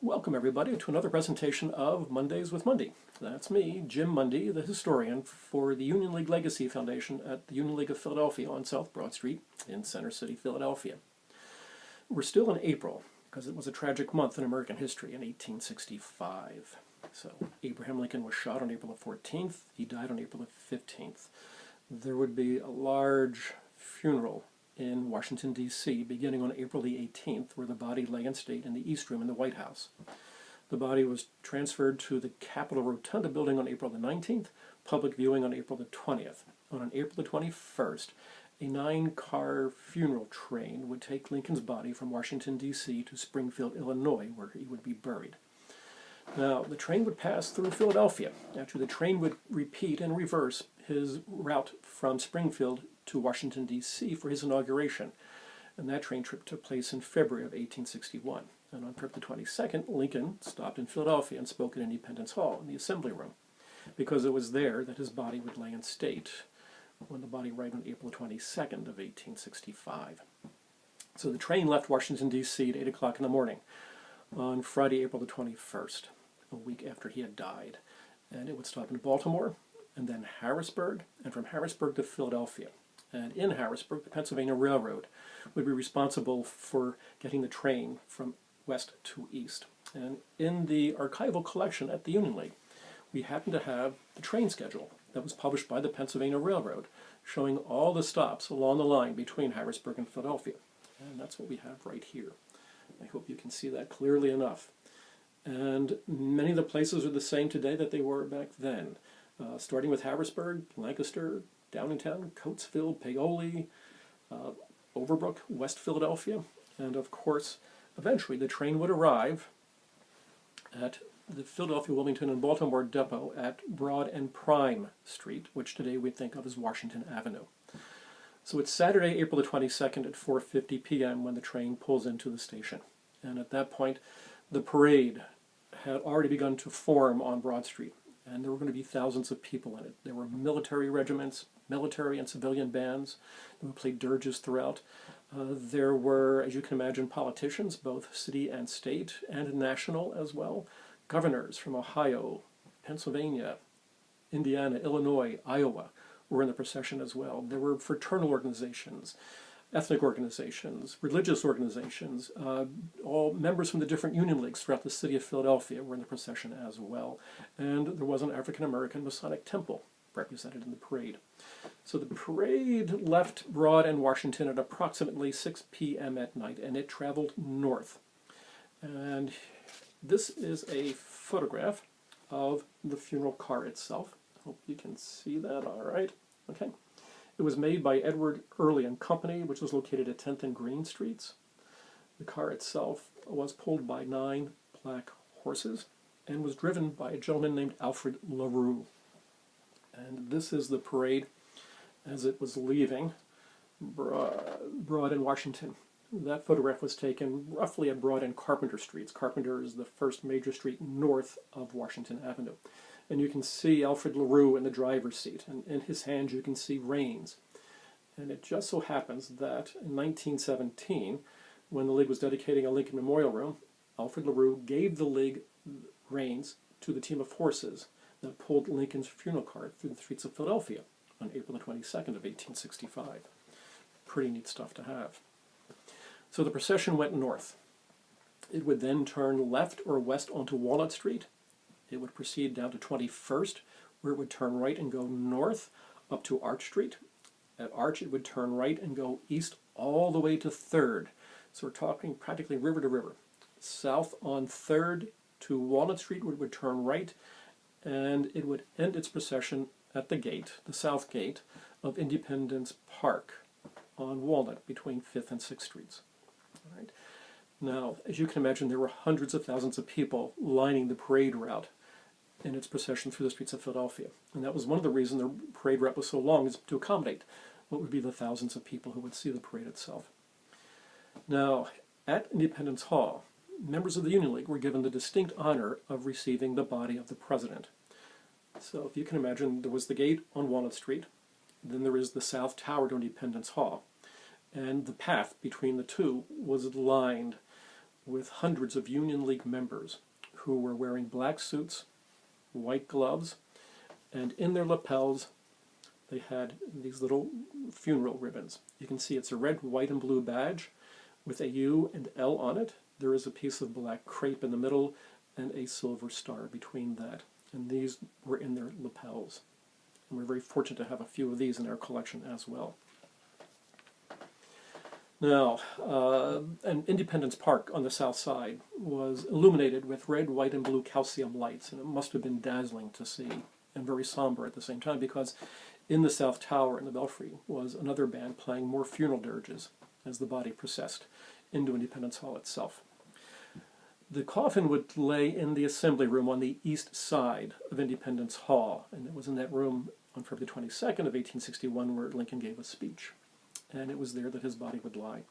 Welcome everybody to another presentation of Mondays with Mundy. That's me, Jim Mundy, the historian for the Union League Legacy Foundation at the Union League of Philadelphia on South Broad Street in Center City, Philadelphia. We're still in April because it was a tragic month in American history in 1865. So Abraham Lincoln was shot on April the 14th. He died on April the 15th. There would be a large funeral in Washington, D.C., beginning on April the 18th, where the body lay in state in the East Room in the White House. The body was transferred to the Capitol Rotunda building on April the 19th, public viewing on April the 20th. On April the 21st, a 9-car funeral train would take Lincoln's body from Washington, D.C. to Springfield, Illinois, where he would be buried. Now, the train would pass through Philadelphia. Actually, the train would repeat and reverse his route from Springfield to Washington, D.C. for his inauguration. And that train trip took place in February of 1861. And on February the 22nd, Lincoln stopped in Philadelphia and spoke at Independence Hall in the Assembly Room, because it was there that his body would lay in state when the body arrived on April 22nd of 1865. So the train left Washington, D.C. at 8 o'clock in the morning on Friday, April the 21st, a week after he had died. And it would stop in Baltimore, and then Harrisburg, and from Harrisburg to Philadelphia. And in Harrisburg, the Pennsylvania Railroad would be responsible for getting the train from west to east. And in the archival collection at the Union League, we happen to have the train schedule that was published by the Pennsylvania Railroad, showing all the stops along the line between Harrisburg and Philadelphia. And that's what we have right here. I hope you can see that clearly enough. And many of the places are the same today that they were back then. Starting with Harrisburg, Lancaster, Downingtown, Coatesville, Paoli, Overbrook, West Philadelphia, and of course, eventually the train would arrive at the Philadelphia, Wilmington, and Baltimore depot at Broad and Prime Street, which today we think of as Washington Avenue. So it's Saturday, April the 22nd at 4:50 p.m. when the train pulls into the station. And at that point, the parade had already begun to form on Broad Street. And there were going to be thousands of people in it. There were military regiments, military and civilian bands that would play dirges throughout. There were, as you can imagine, politicians, both city and state, and national as well. Governors from Ohio, Pennsylvania, Indiana, Illinois, Iowa were in the procession as well. There were fraternal organizations, ethnic organizations, religious organizations, all members from the different union leagues throughout the city of Philadelphia were in the procession as well. And there was an African-American Masonic temple represented in the parade. So the parade left Broad and Washington at approximately 6 p.m. at night, and it traveled north. And this is a photograph of the funeral car itself. Hope you can see that all right. Okay. It was made by Edward Early and Company, which was located at 10th and Green Streets. The car itself was pulled by 9 black horses and was driven by a gentleman named Alfred LaRue. And this is the parade as it was leaving Broad and Washington. That photograph was taken roughly at Broad and Carpenter Streets. Carpenter is the first major street north of Washington Avenue. And you can see Alfred LaRue in the driver's seat, and in his hands you can see reins. And it just so happens that in 1917, when the League was dedicating a Lincoln Memorial Room, Alfred LaRue gave the League reins to the team of horses that pulled Lincoln's funeral car through the streets of Philadelphia on April the 22nd of 1865. Pretty neat stuff to have. So the procession went north. It would then turn left or west onto Walnut Street. It would proceed down to 21st, where it would turn right and go north up to Arch Street. At Arch, it would turn right and go east all the way to 3rd. So we're talking practically river to river. South on 3rd to Walnut Street would turn right, and it would end its procession at the gate, the south gate, of Independence Park on Walnut between 5th and 6th Streets. All right. Now, as you can imagine, there were hundreds of thousands of people lining the parade route in its procession through the streets of Philadelphia. And that was one of the reasons the parade route was so long, is to accommodate what would be the thousands of people who would see the parade itself. Now, at Independence Hall, members of the Union League were given the distinct honor of receiving the body of the president. So if you can imagine, there was the gate on Walnut Street, then there is the South Tower to Independence Hall, and the path between the two was lined with hundreds of Union League members who were wearing black suits, white gloves, and in their lapels they had these little funeral ribbons. You can see it's a red, white, and blue badge with a U and L on it. There is a piece of black crepe in the middle and a silver star between that. And these were in their lapels. And we're very fortunate to have a few of these in our collection as well. Now, and Independence Park on the south side was illuminated with red, white, and blue calcium lights, and it must have been dazzling to see, and very somber at the same time, because in the South Tower in the Belfry was another band playing more funeral dirges as the body processed into Independence Hall itself. The coffin would lay in the assembly room on the east side of Independence Hall, and it was in that room on February 22nd of 1861 where Lincoln gave a speech. And it was there that his body would lie.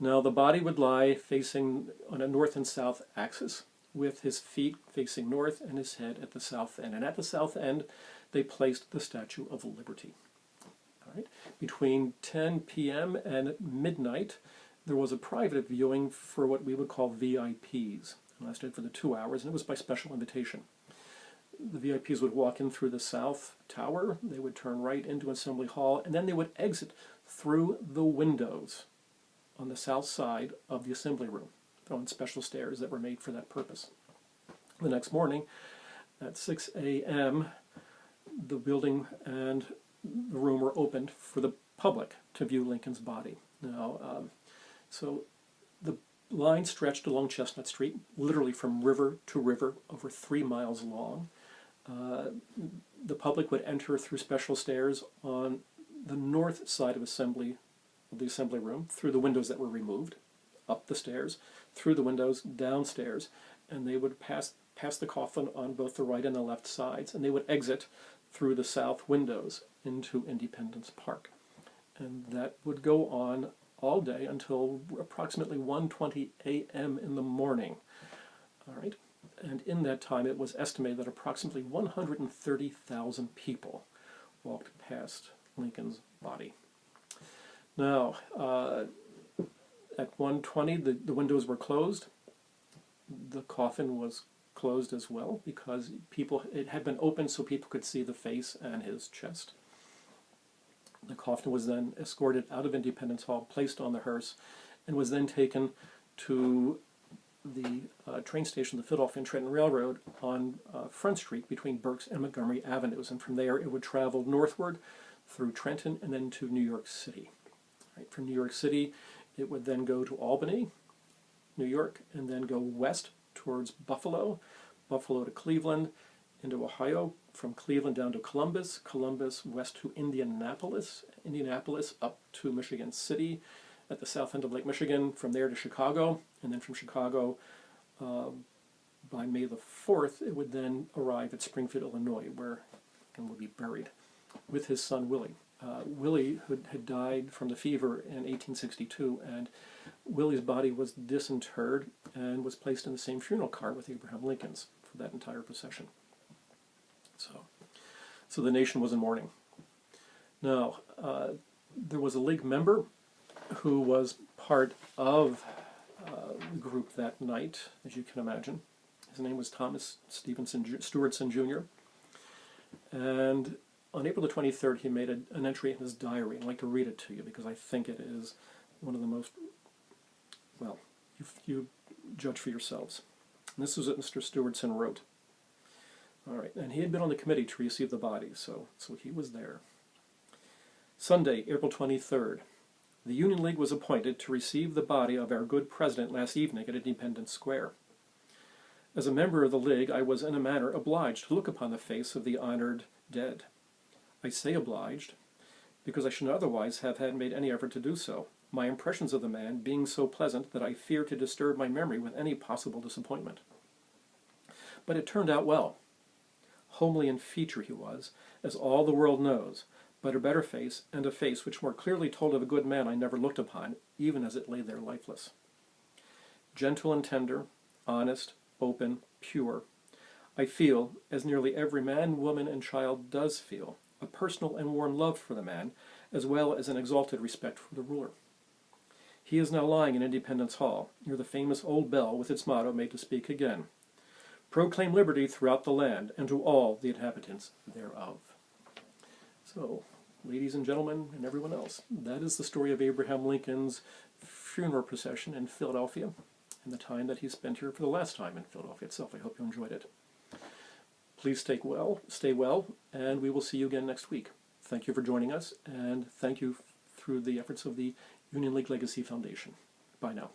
Now, the body would lie facing on a north and south axis, with his feet facing north and his head at the south end. And at the south end, they placed the Statue of Liberty. All right. Between 10 p.m. and midnight, there was a private viewing for what we would call VIPs. It lasted for the 2 hours, and it was by special invitation. The VIPs would walk in through the South Tower, they would turn right into Assembly Hall, and then they would exit through the windows on the south side of the assembly room, on special stairs that were made for that purpose. The next morning, at 6 a.m., the building and the room were opened for the public to view Lincoln's body. Now, so the line stretched along Chestnut Street, literally from river to river, over 3 miles long. The public would enter through special stairs on the north side of the assembly room, through the windows that were removed, up the stairs, through the windows, downstairs, and they would pass the coffin on both the right and the left sides, and they would exit through the south windows into Independence Park. And that would go on all day until approximately 1:20 a.m. in the morning. All right? And in that time, it was estimated that approximately 130,000 people walked past Lincoln's body. Now, at 1:20, the windows were closed. The coffin was closed as well because it had been opened so people could see the face and his chest. The coffin was then escorted out of Independence Hall, placed on the hearse, and was then taken to the train station, the Philadelphia and Trenton Railroad, on Front Street between Berks and Montgomery Avenues. And from there, it would travel northward through Trenton and then to New York City. Right? From New York City, it would then go to Albany, New York, and then go west towards Buffalo, Buffalo to Cleveland, into Ohio, from Cleveland down to Columbus, Columbus west to Indianapolis, Indianapolis up to Michigan City at the south end of Lake Michigan, from there to Chicago, and then from Chicago, by May the 4th, it would then arrive at Springfield, Illinois, where it would be buried with his son Willie. Willie had died from the fever in 1862, and Willie's body was disinterred and was placed in the same funeral car with Abraham Lincoln's for that entire procession. So the nation was in mourning. Now, there was a League member who was part of the group that night, as you can imagine. His name was Thomas Stewardson Jr. And on April the 23rd, he made an entry in his diary. I'd like to read it to you because I think it is one of the most, well, you judge for yourselves. And this is what Mr. Stewardson wrote. All right, and he had been on the committee to receive the body, so he was there. Sunday, April 23rd. The Union League was appointed to receive the body of our good president last evening at Independence Square. As a member of the League, I was in a manner obliged to look upon the face of the honored dead. I say obliged, because I should otherwise have had made any effort to do so, my impressions of the man being so pleasant that I fear to disturb my memory with any possible disappointment. But it turned out well. Homely in feature he was, as all the world knows, but a better face, and a face which more clearly told of a good man I never looked upon, even as it lay there lifeless. Gentle and tender, honest, open, pure, I feel, as nearly every man, woman, and child does feel, a personal and warm love for the man, as well as an exalted respect for the ruler. He is now lying in Independence Hall, near the famous old bell with its motto made to speak again. Proclaim liberty throughout the land, and to all the inhabitants thereof. So, ladies and gentlemen, and everyone else, that is the story of Abraham Lincoln's funeral procession in Philadelphia, and the time that he spent here for the last time in Philadelphia itself. I hope you enjoyed it. Please stay well, and we will see you again next week. Thank you for joining us, and thank you through the efforts of the Union League Legacy Foundation. Bye now.